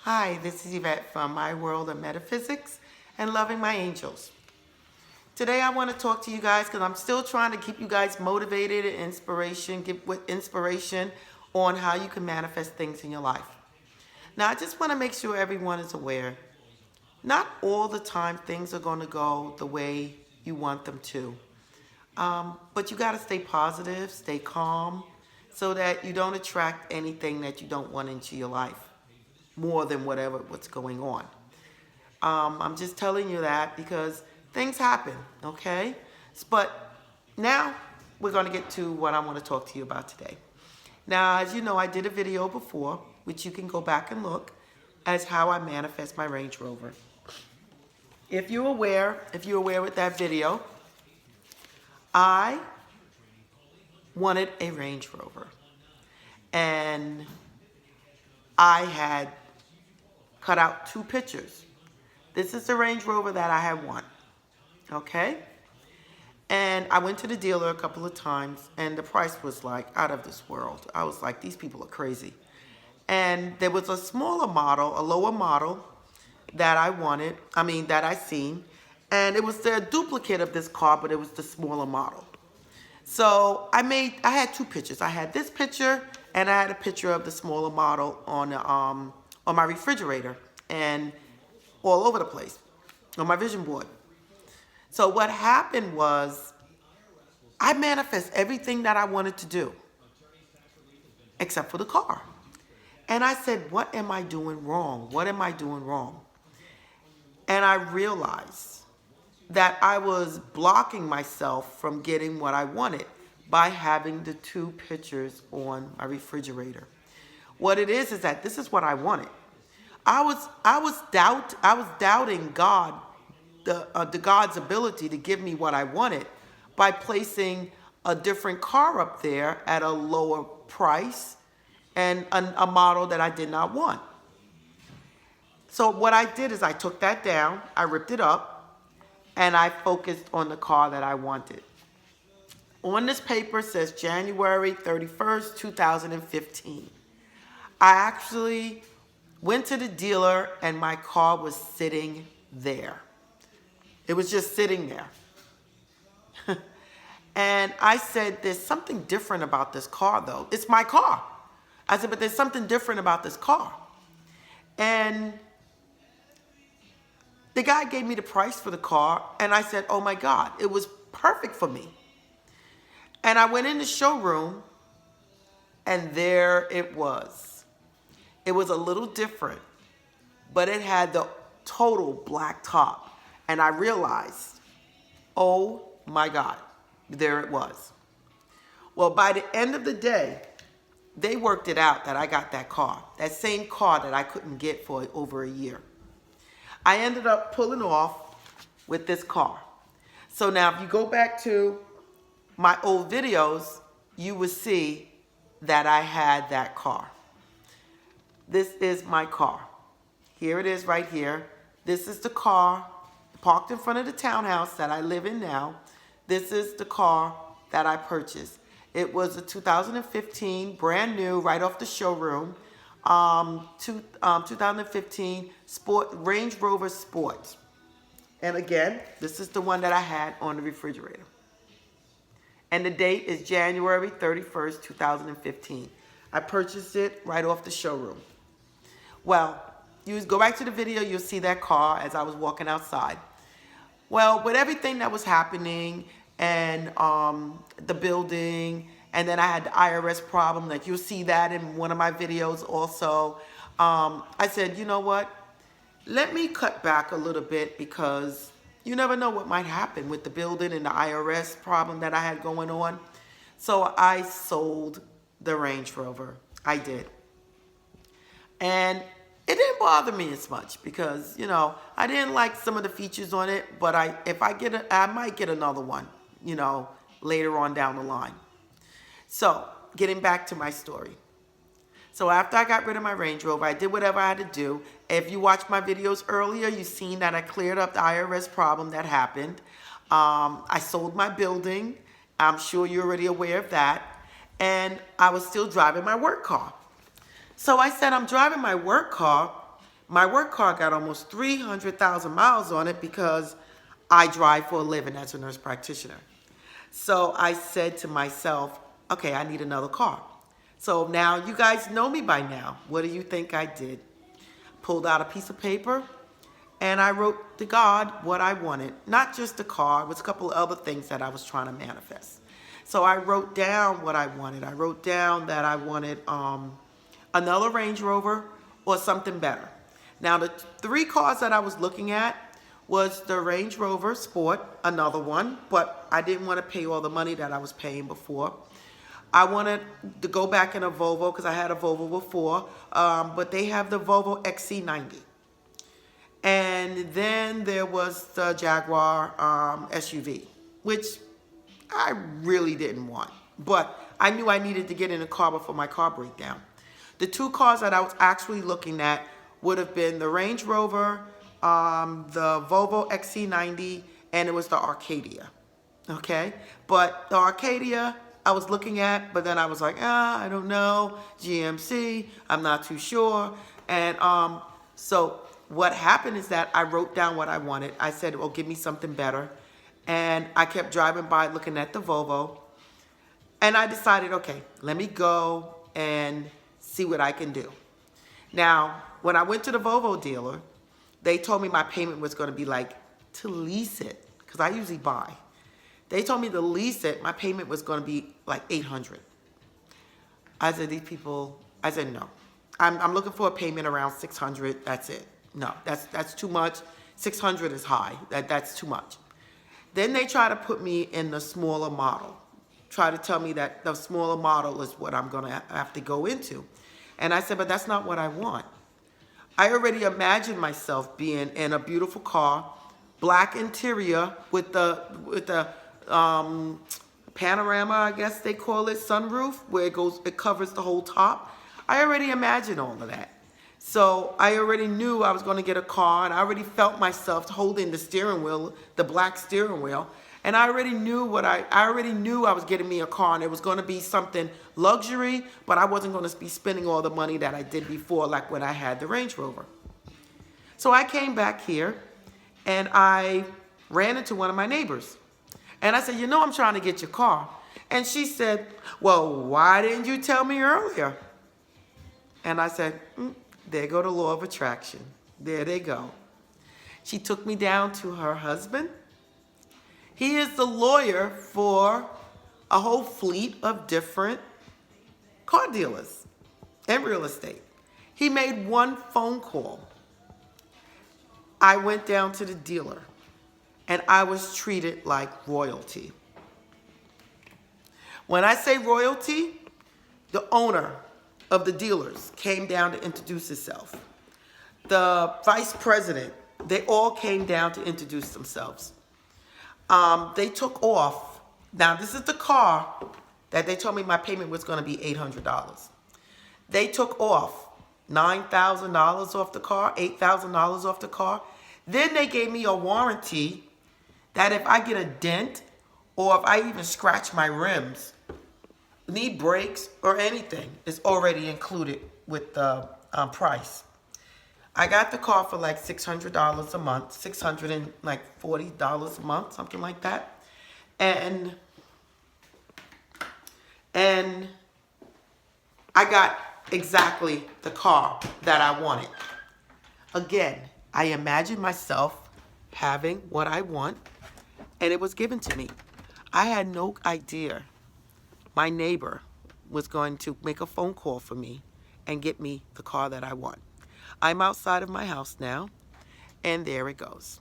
Hi, this is Yvette from My World of Metaphysics and Loving My Angels. Today I want to talk to you guys because I'm still trying to keep you guys motivated and inspiration on how you can manifest things in your life. Now I just want to make sure everyone is aware, not all the time things are going to go the way you want them to. But you got to stay positive, stay calm, so that you don't attract anything that you don't want into your life more than what's going on. I'm just telling you that because things happen, okay? But now we're going to get to what I want to talk to you about today. Now, as you know, I did a video before, which you can go back and look, as how I manifest my Range Rover. If you're aware with that video, I wanted a Range Rover. And I had cut out 2 pictures. This is the Range Rover that I had won, okay? And I went to the dealer a couple of times, and the price was like out of this world. I was like, these people are crazy. And there was a smaller model, a lower model that I wanted, that I seen, and it was the duplicate of this car, but it was the smaller model. So I had 2 pictures. I had this picture, and I had a picture of the smaller model on my refrigerator and all over the place on my vision board. So what happened was I manifest everything that I wanted to do except for the car. And I said, what am I doing wrong? What am I doing wrong? And I realized that I was blocking myself from getting what I wanted by having the 2 pictures on my refrigerator. What it is that this is what I wanted. I was doubting God, the God's ability to give me what I wanted by placing a different car up there at a lower price and a model that I did not want. So what I did is I took that down, I ripped it up, and I focused on the car that I wanted. On this paper says January 31st, 2015. I actually went to the dealer and my car was sitting there. It was just sitting there. And I said, there's something different about this car though. It's my car. I said, but there's something different about this car. And the guy gave me the price for the car and I said, oh my God, it was perfect for me. And I went in the showroom and there it was. It was a little different, but it had the total black top. And I realized, oh my God, there it was. Well, by the end of the day, they worked it out that I got that car, that same car that I couldn't get for over a year. I ended up pulling off with this car. So now if you go back to my old videos, you will see that I had that car. This is my car. Here it is right here. This is the car parked in front of the townhouse that I live in now. This is the car that I purchased. It was a 2015, brand new, right off the showroom. 2015 Range Rover Sport. And again, this is the one that I had on the refrigerator. And the date is January 31st, 2015. I purchased it right off the showroom. Well, you go back to the video, you'll see that car as I was walking outside. Well, with everything that was happening and the building, and then I had the IRS problem, like you'll see that in one of my videos also. I said, you know what? Let me cut back a little bit because you never know what might happen with the building and the IRS problem that I had going on. So I sold the Range Rover. I did. And it didn't bother me as much because, you know, I didn't like some of the features on it, but I might get another one, you know, later on down the line. So, getting back to my story. So after I got rid of my Range Rover, I did whatever I had to do. If you watched my videos earlier, you've seen that I cleared up the IRS problem that happened. I sold my building. I'm sure you're already aware of that. And I was still driving my work car. So I said, I'm driving my work car, My work car got almost 300,000 miles on it because I drive for a living as a nurse practitioner. So I said to myself, okay, I need another car. So now you guys know me by now. What do you think I did? Pulled out a piece of paper and I wrote to God what I wanted. Not just the car, it was a couple of other things that I was trying to manifest. So I wrote down what I wanted. I wrote down that I wanted another Range Rover or something better. Now the three cars that I was looking at was the Range Rover Sport, another one, but I didn't want to pay all the money that I was paying before. I wanted to go back in a Volvo because I had a Volvo before, but they have the Volvo XC90. And then there was the Jaguar SUV, which I really didn't want, but I knew I needed to get in a car before my car broke down. The two cars that I was actually looking at would have been the Range Rover, the Volvo XC90, and it was the Arcadia, okay? But the Arcadia I was looking at, but then I was like, I don't know, GMC, I'm not too sure. And so what happened is that I wrote down what I wanted. I said, well, give me something better. And I kept driving by looking at the Volvo. And I decided, okay, let me go and see what I can do. Now, when I went to the Volvo dealer, they told me my payment was going to be like, to lease it, because I usually buy. They told me to lease it, my payment was going to be like $800. I said, these people, I said, no. I'm looking for a payment around $600, that's it. No, that's too much. $600 is high, that's too much. Then they try to put me in the smaller model. Try to tell me that the smaller model is what I'm going to have to go into. And I said, but that's not what I want. I already imagined myself being in a beautiful car, black interior with the panorama, I guess they call it, sunroof, where it covers the whole top. I already imagined all of that. So I already knew I was going to get a car, and I already felt myself holding the steering wheel, the black steering wheel. And I already knew I was getting me a car, and it was going to be something luxury, but I wasn't going to be spending all the money that I did before, like when I had the Range Rover. So I came back here, and I ran into one of my neighbors. And I said, you know, I'm trying to get your car. And she said, well, why didn't you tell me earlier? And I said, there go the law of attraction. There they go. She took me down to her husband. He is the lawyer for a whole fleet of different car dealers and real estate. He made one phone call. I went down to the dealer, and I was treated like royalty. When I say royalty, the owner of the dealers came down to introduce himself. The vice president, they all came down to introduce themselves. They took off. Now, this is the car that they told me my payment was going to be $800. They took off $9,000 off the car, $8,000 off the car. Then they gave me a warranty that if I get a dent or if I even scratch my rims, need brakes or anything, is already included with the price. I got the car for like $600 a month, $640 a month, something like that. And I got exactly the car that I wanted. Again, I imagined myself having what I want, and it was given to me. I had no idea my neighbor was going to make a phone call for me and get me the car that I want. I'm outside of my house now, and there it goes.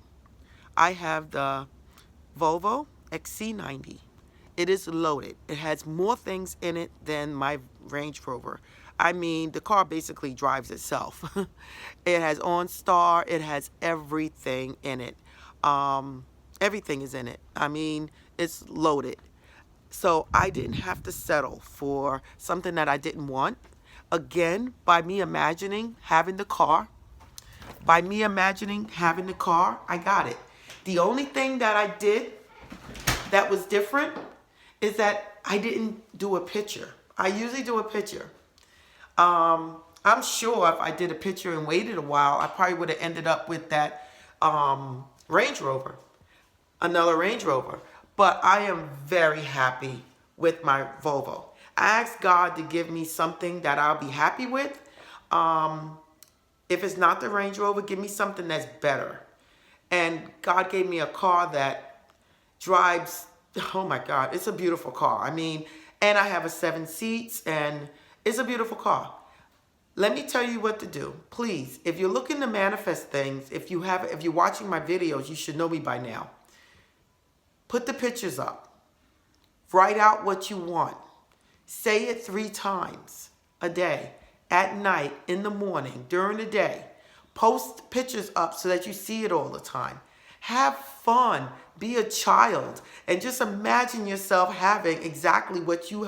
I have the Volvo XC90. It is loaded. It has more things in it than my Range Rover. I mean, the car basically drives itself. It has OnStar. It has everything in it. Everything is in it. I mean, it's loaded. So I didn't have to settle for something that I didn't want. Again, by me imagining having the car, I got it. The only thing that I did that was different is that I didn't do a picture. I usually do a picture. I'm sure if I did a picture and waited a while, I probably would have ended up with that Range Rover, another Range Rover. But I am very happy with my Volvo. I asked God to give me something that I'll be happy with. If it's not the Range Rover, give me something that's better. And God gave me a car that drives, oh my God, it's a beautiful car. I mean, and I have a 7 seats, and it's a beautiful car. Let me tell you what to do. Please, if you're looking to manifest things, if you're watching my videos, you should know me by now. Put the pictures up. Write out what you want. Say it 3 times a day, at night, in the morning, during the day. Post pictures up so that you see it all the time. Have fun. Be a child. And just imagine yourself having exactly what you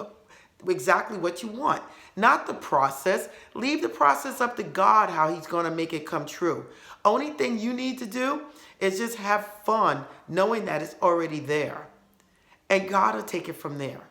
want. Not the process. Leave the process up to God, how he's going to make it come true. Only thing you need to do is just have fun knowing that it's already there. And God will take it from there.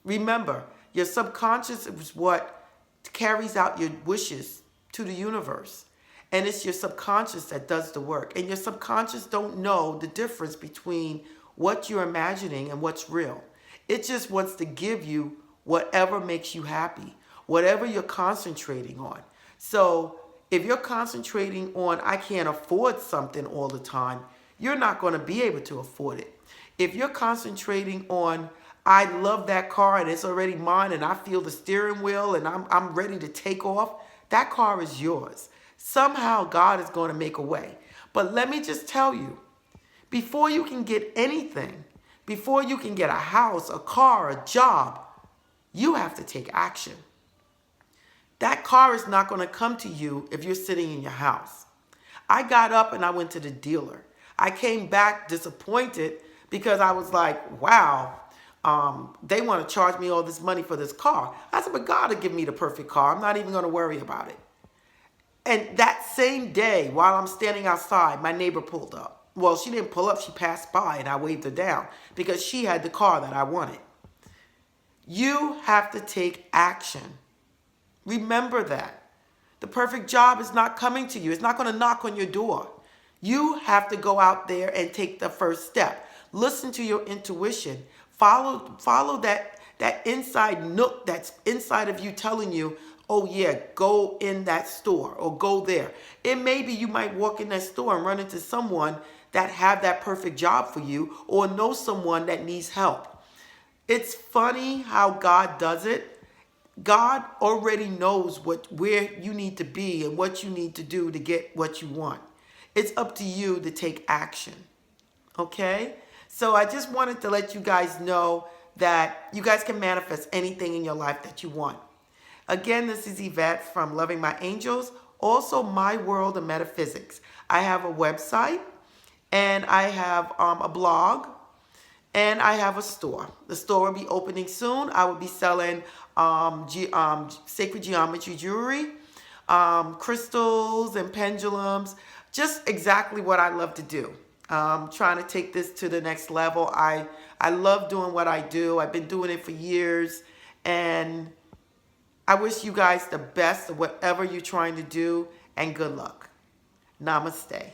Remember, your subconscious is what carries out your wishes to the universe. And it's your subconscious that does the work. And your subconscious don't know the difference between what you're imagining and what's real. It just wants to give you whatever makes you happy, whatever you're concentrating on. So if you're concentrating on, I can't afford something all the time, you're not going to be able to afford it. If you're concentrating on, I love that car and it's already mine and I feel the steering wheel and I'm ready to take off, that car is yours. Somehow God is going to make a way. But let me just tell you, before you can get anything, before you can get a house, a car, a job, you have to take action. That car is not going to come to you if you're sitting in your house. I got up and I went to the dealer. I came back disappointed because I was like, wow, they want to charge me all this money for this car. I said, but God will give me the perfect car. I'm not even going to worry about it. And that same day, while I'm standing outside, my neighbor pulled up. Well, she didn't pull up. She passed by and I waved her down because she had the car that I wanted. You have to take action. Remember that. The perfect job is not coming to you. It's not going to knock on your door. You have to go out there and take the first step. Listen to your intuition. Follow that inside nook that's inside of you telling you, oh yeah, go in that store or go there. It may be you might walk in that store and run into someone that have that perfect job for you or know someone that needs help. It's funny how God does it. God already knows where you need to be and what you need to do to get what you want. It's up to you to take action. Okay? So I just wanted to let you guys know that you guys can manifest anything in your life that you want. Again, this is Eyvette from Loving My Angels, also My World of Metaphysics. I have a website, and I have a blog, and I have a store. The store will be opening soon. I will be selling sacred geometry jewelry, crystals and pendulums, just exactly what I love to do. Trying to take this to the next level. I love doing what I do. I've been doing it for years, and I wish you guys the best of whatever you're trying to do, and good luck. Namaste.